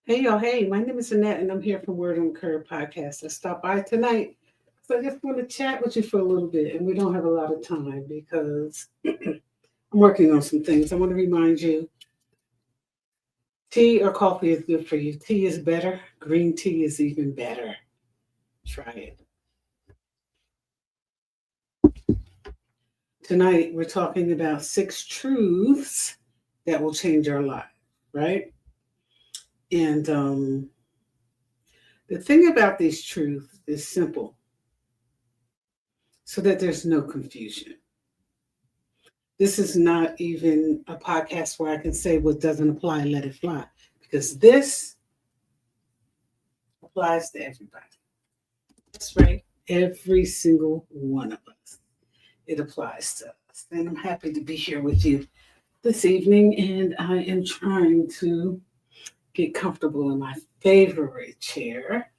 Hey, y'all. Hey, my name is Annette, and I'm here from Word on the Curb podcast. I stopped by tonight. So I just want to chat with you for a little bit, and we don't have a lot of time because I'm working on some things. I want to remind you tea or coffee is good for you. Tea is better, green tea is even better. Try it. Tonight, we're talking about six truths that will change our life, right? And the thing about these truths is simple so that there's no confusion. This is not even a podcast where I can say what doesn't apply and let it fly, because this applies to everybody. That's right. Every single one of us. It applies to us. And I'm happy to be here with you this evening. And I am trying to get comfortable in my favorite chair.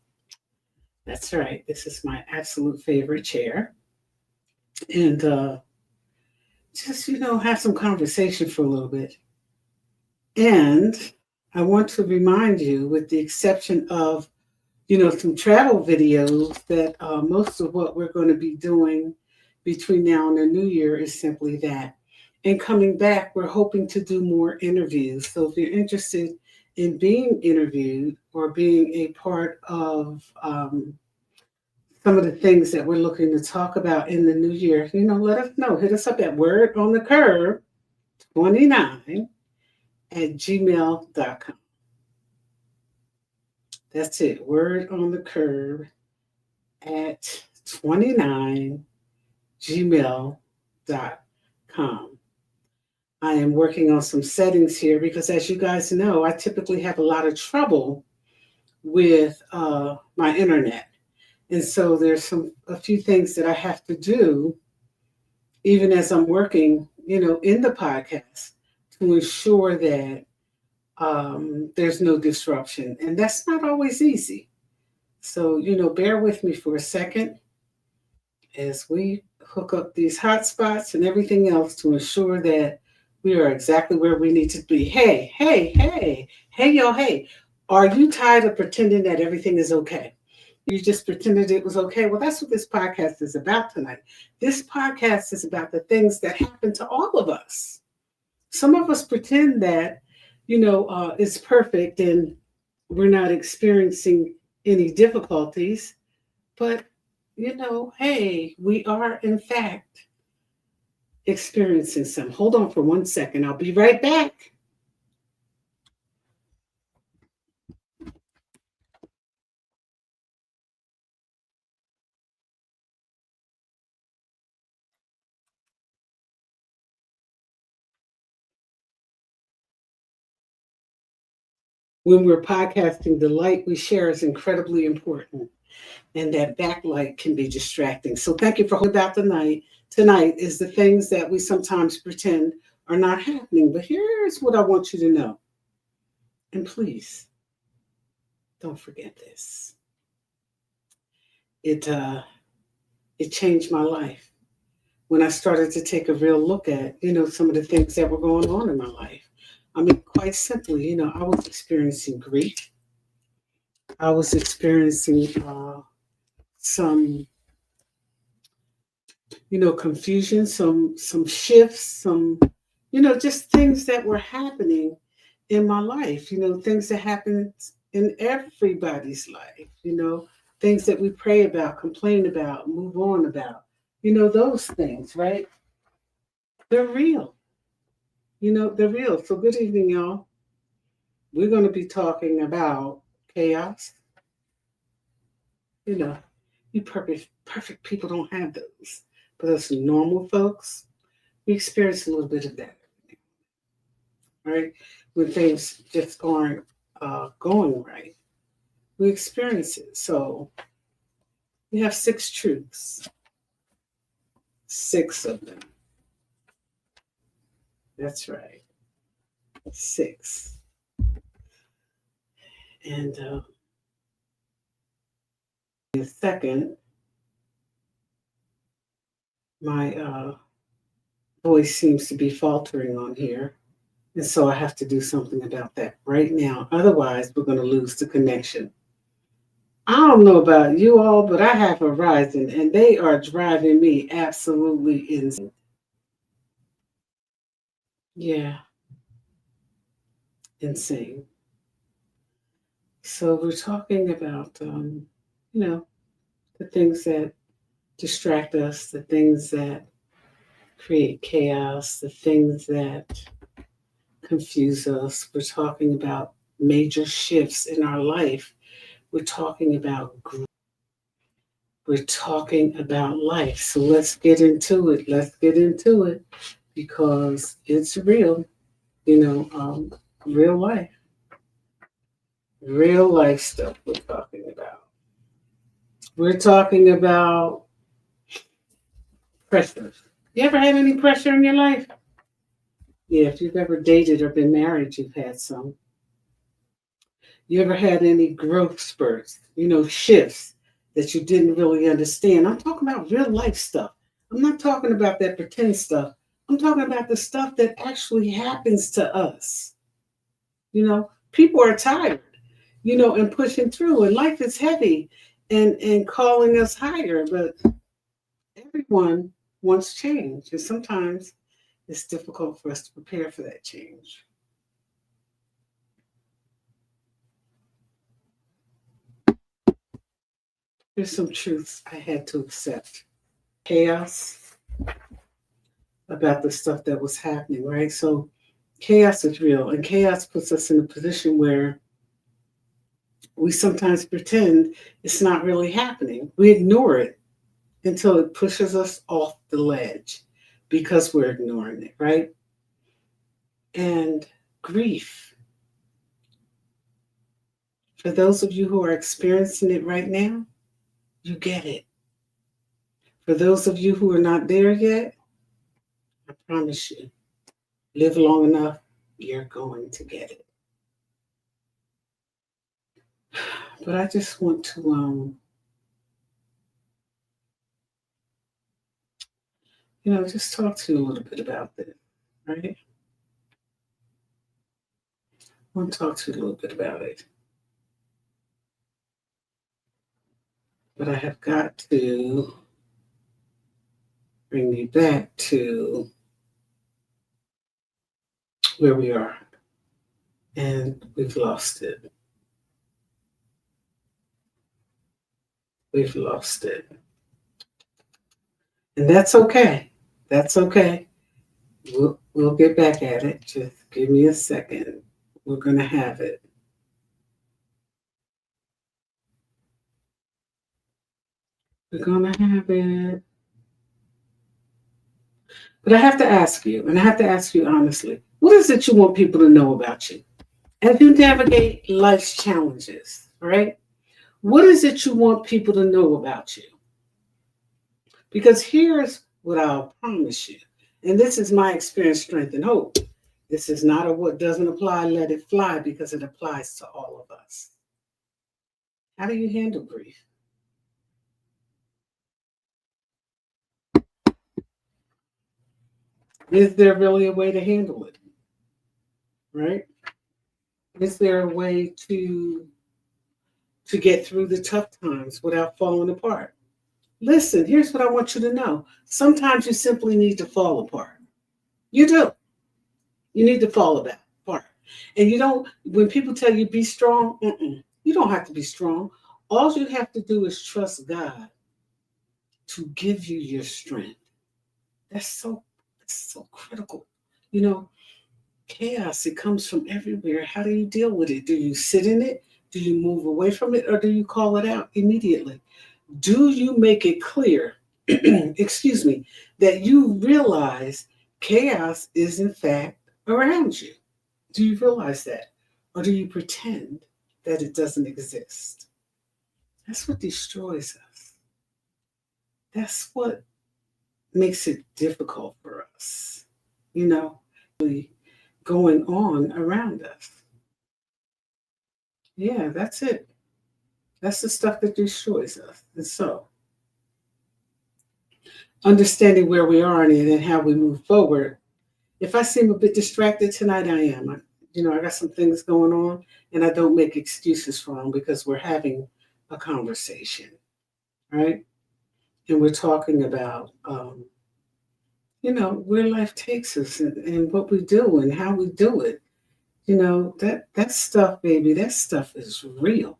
That's right. This is my absolute favorite chair. And just, have some conversation for a little bit. And I want to remind you, with the exception of, some travel videos, that most of what we're going to be doing between now and the new year is simply that. And coming back, we're hoping to do more interviews. So if you're interested in being interviewed or being a part of some of the things that we're looking to talk about in the new year, let us know. Hit us up at Word on the Curve 29 at gmail.com. That's it. Word on the Curve at 29 gmail.com. I am working on some settings here because, as you guys know, I typically have a lot of trouble with my internet. And so there's a few things that I have to do, even as I'm working, in the podcast, to ensure that there's no disruption. And that's not always easy. So, bear with me for a second as we hook up these hotspots and everything else to ensure that we are exactly where we need to be. Hey, hey, hey, hey, y'all, hey. Are you tired of pretending that everything is okay? You just pretended it was okay. Well, that's what this podcast is about tonight. This podcast is about the things that happen to all of us. Some of us pretend that, it's perfect and we're not experiencing any difficulties. But, hey, we are in fact experiencing some. Hold on for 1 second. I'll be right back. When we're podcasting, the light we share is incredibly important, and that backlight can be distracting. So thank you for holding about the night. Tonight is the things that we sometimes pretend are not happening. But here's what I want you to know. And please don't forget this. It it changed my life when I started to take a real look at, some of the things that were going on in my life. I mean, quite simply, I was experiencing grief. I was experiencing some, confusion, some shifts, some, just things that were happening in my life. Things that happen in everybody's life. Things that we pray about, complain about, move on about. Those things, right? They're real. They're real. So, good evening, y'all. We're going to be talking about chaos. You know, you perfect people don't have those. But us normal folks, we experience a little bit of that, right? When things just aren't going right, we experience it. So, we have six truths, six of them. That's right, six. And in a second, my voice seems to be faltering on here. And so I have to do something about that right now. Otherwise, we're going to lose the connection. I don't know about you all, but I have Verizon and they are driving me absolutely insane. Yeah, insane. So we're talking about, you know, the things that distract us, the things that create chaos, the things that confuse us. We're talking about major shifts in our life. We're talking about we're talking about life. So let's get into it. Let's get into it because it's real, you know, real life, real life stuff we're talking about. We're talking about pressure. You ever had any pressure in your life? Yeah, if you've ever dated or been married, you've had some. You ever had any growth spurts, shifts that you didn't really understand? I'm talking about real life stuff. I'm not talking about that pretend stuff. I'm talking about the stuff that actually happens to us. People are tired, and pushing through, and life is heavy and calling us higher, but everyone wants change. And sometimes it's difficult for us to prepare for that change. There's some truths I had to accept. Chaos about the stuff that was happening, right? So chaos is real, and chaos puts us in a position where we sometimes pretend it's not really happening. We ignore it until it pushes us off the ledge because we're ignoring it, right? And grief. For those of you who are experiencing it right now, you get it. For those of you who are not there yet, I promise you, live long enough, you're going to get it. But I just want to just talk to you a little bit about this, right? I want to talk to you a little bit about it. But I have got to bring you back to where we are. And we've lost it. We've lost it. And that's okay. That's okay. We'll get back at it. Just give me a second. We're going to have it. We're going to have it. But I have to ask you, and I have to ask you honestly, what is it you want people to know about you? As you navigate life's challenges, all right? What is it you want people to know about you? Because here's what I'll promise you. And this is my experience, strength, and hope. This is not a what doesn't apply, let it fly, because it applies to all of us. How do you handle grief? Is there really a way to handle it? Right? Is there a way to get through the tough times without falling apart? Listen, here's what I want you to know. Sometimes you simply need to fall apart. You do. You need to fall apart. And you don't, when people tell you be strong, you don't have to be strong. All you have to do is trust God to give you your strength. That's so critical. You know, chaos, it comes from everywhere. How do you deal with it? Do you sit in it? Do you move away from it? Or do you call it out immediately? Do you make it clear, excuse me, that you realize chaos is in fact around you? Do you realize that? Or do you pretend that it doesn't exist? That's what destroys us. That's what makes it difficult for us, really going on around us. Yeah, that's it. That's the stuff that destroys us. And so, understanding where we are in it and how we move forward If I seem a bit distracted tonight, I am. I got some things going on, and I don't make excuses for them because we're having a conversation, right? And we're talking about, where life takes us and what we do and how we do it. That stuff, baby, that stuff is real.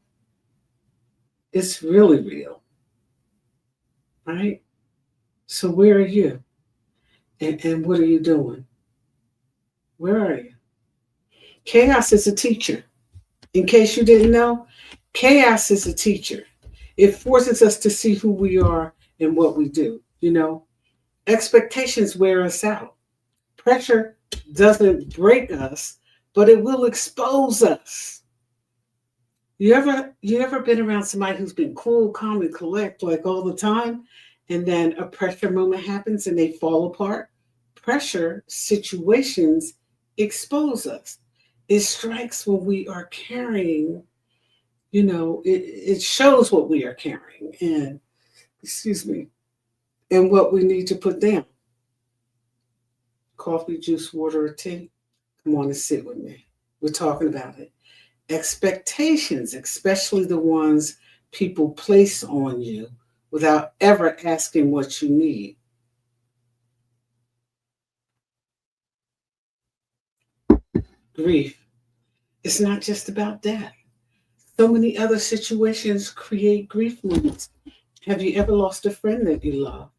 It's really real, right? So where are you? And what are you doing? Where are you? Chaos is a teacher. In case you didn't know, chaos is a teacher. It forces us to see who we are and what we do. Expectations wear us out. Pressure doesn't break us, but it will expose us. You ever been around somebody who's been cool, calm, and collect like all the time, and then a pressure moment happens and they fall apart? Pressure situations expose us. It strikes when we are carrying, it shows what we are carrying and, excuse me, and what we need to put down. Coffee, juice, water, or tea? Come on and sit with me. We're talking about it. Expectations, especially the ones people place on you without ever asking what you need. Grief. It's not just about death. So many other situations create grief moments. Have you ever lost a friend that you love?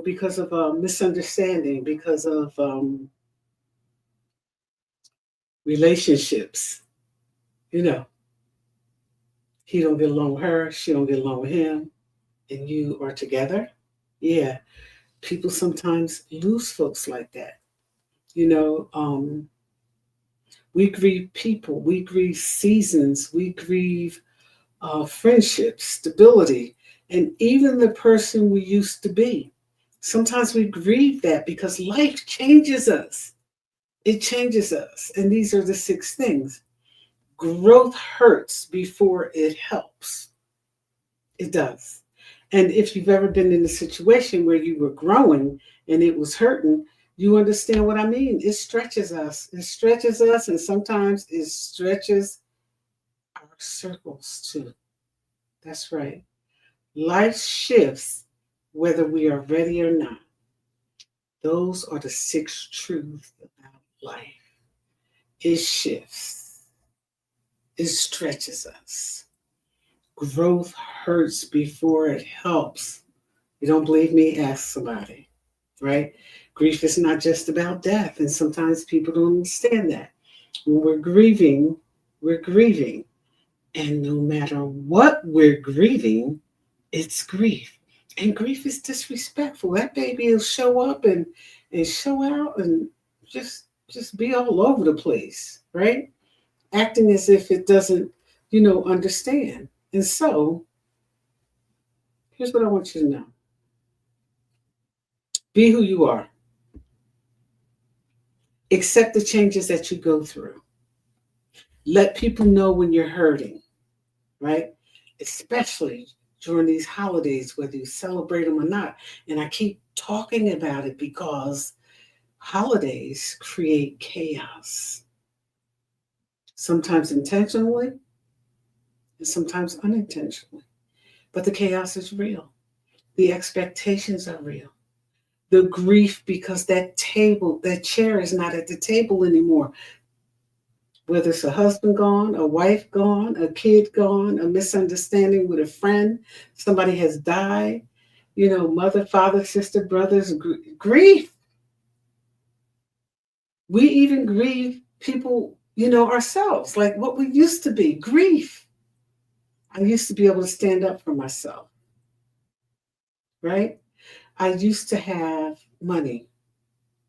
Because of a misunderstanding, because of relationships. You know, he don't get along with her, she don't get along with him, and you are together. Yeah, people sometimes lose folks like that. You know, um, we grieve people, we grieve seasons, we grieve friendships, stability, and even the person we used to be. Sometimes we grieve that because life changes us. It changes us. And these are the six things. Growth hurts before it helps. It does. And if you've ever been in a situation where you were growing and it was hurting, you understand what I mean. It stretches us. It stretches us, and sometimes it stretches our circles too. That's right. Life shifts whether we are ready or not. Those are the six truths about life. It shifts, it stretches us. Growth hurts before it helps. You don't believe me? Ask somebody, right? Grief is not just about death, and sometimes people don't understand that. When we're grieving, we're grieving. And no matter what we're grieving, it's grief. And grief is disrespectful. That baby will show up and show out and just be all over the place, right? Acting as if it doesn't, understand. And so here's what I want you to know. Be who you are. Accept the changes that you go through. Let people know when you're hurting, right? Especially during these holidays, whether you celebrate them or not. And I keep talking about it because holidays create chaos, sometimes intentionally and sometimes unintentionally. But the chaos is real. The expectations are real. The grief because that chair is not at the table anymore. Whether it's a husband gone, a wife gone, a kid gone, a misunderstanding with a friend, somebody has died, mother, father, sister, brothers, grief. We even grieve people, ourselves, like what we used to be, grief. I used to be able to stand up for myself, right? I used to have money.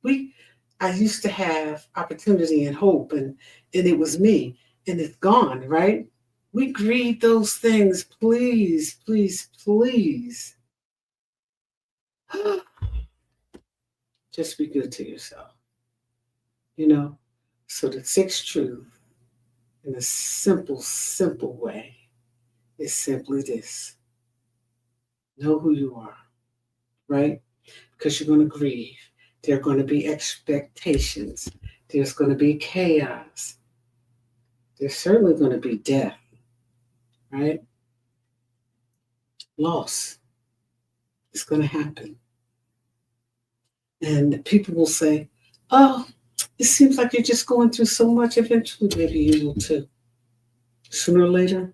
We I used to have opportunity and hope and it was me and it's gone, right? We grieve those things. Please, please, please. Just be good to yourself, you know? So the sixth truth in a simple, simple way is simply this. Know who you are, right? Because you're going to grieve. There are going to be expectations. There's going to be chaos. There's certainly going to be death, right? Loss is going to happen. And people will say, oh, it seems like you're just going through so much. Eventually, maybe you will too. Sooner or later,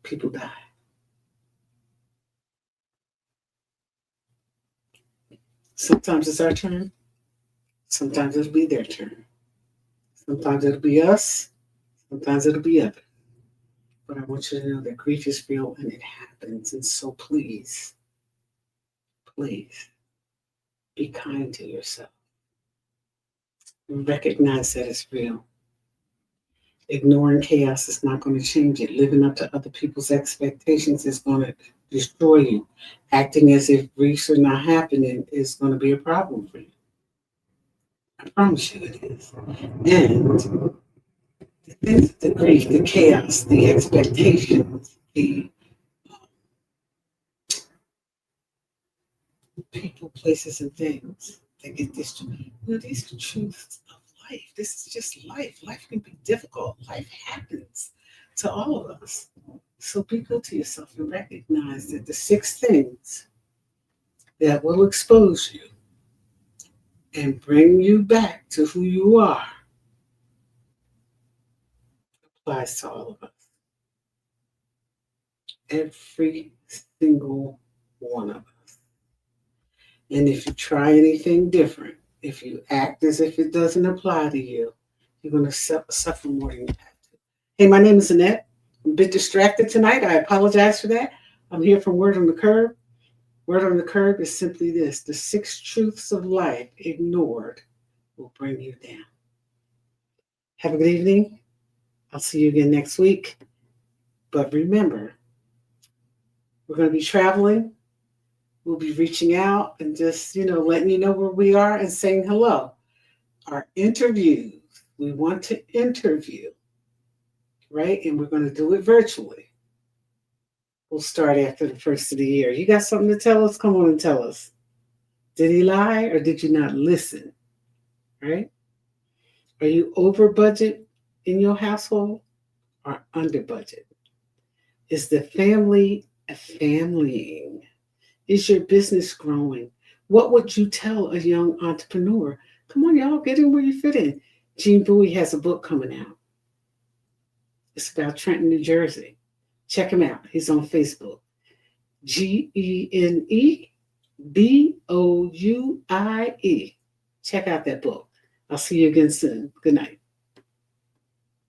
people die. Sometimes it's our turn. Sometimes it'll be their turn. Sometimes it'll be us. Sometimes it'll be others. But I want you to know that grief is real and it happens. And so please, please be kind to yourself. Recognize that it's real. Ignoring chaos is not going to change it. Living up to other people's expectations is going to destroy you. Acting as if griefs are not happening is going to be a problem for you. I promise you it is. And the grief, the chaos, the expectations, the people, places, and things that get destroyed. These are truths of life. This is just life. Life can be difficult. Life happens to all of us. So be good to yourself and recognize that the 6 things that will expose you and bring you back to who you are applies to all of us. Every single one of us. And if you try anything different, if you act as if it doesn't apply to you, you're going to suffer more than you have to. Hey, my name is Annette. I'm a bit distracted tonight. I apologize for that. I'm here from Word on the Curb. Word on the Curb is simply this: the 6 truths of life ignored will bring you down. Have a good evening. I'll see you again next week. But remember, we're going to be traveling. We'll be reaching out and just, letting you know where we are and saying hello. Our interviews, we want to interview, right? And we're going to do it virtually. We'll start after the first of the year. You got something to tell us? Come on and tell us. Did he lie or did you not listen? Right? Are you over budget in your household or under budget? Is the family a familying? Is your business growing? What would you tell a young entrepreneur? Come on, y'all, get in where you fit in. Gene Bowie has a book coming out. It's about Trenton, New Jersey. Check him out. He's on Facebook. GeneBouie. Check out that book. I'll see you again soon. Good night.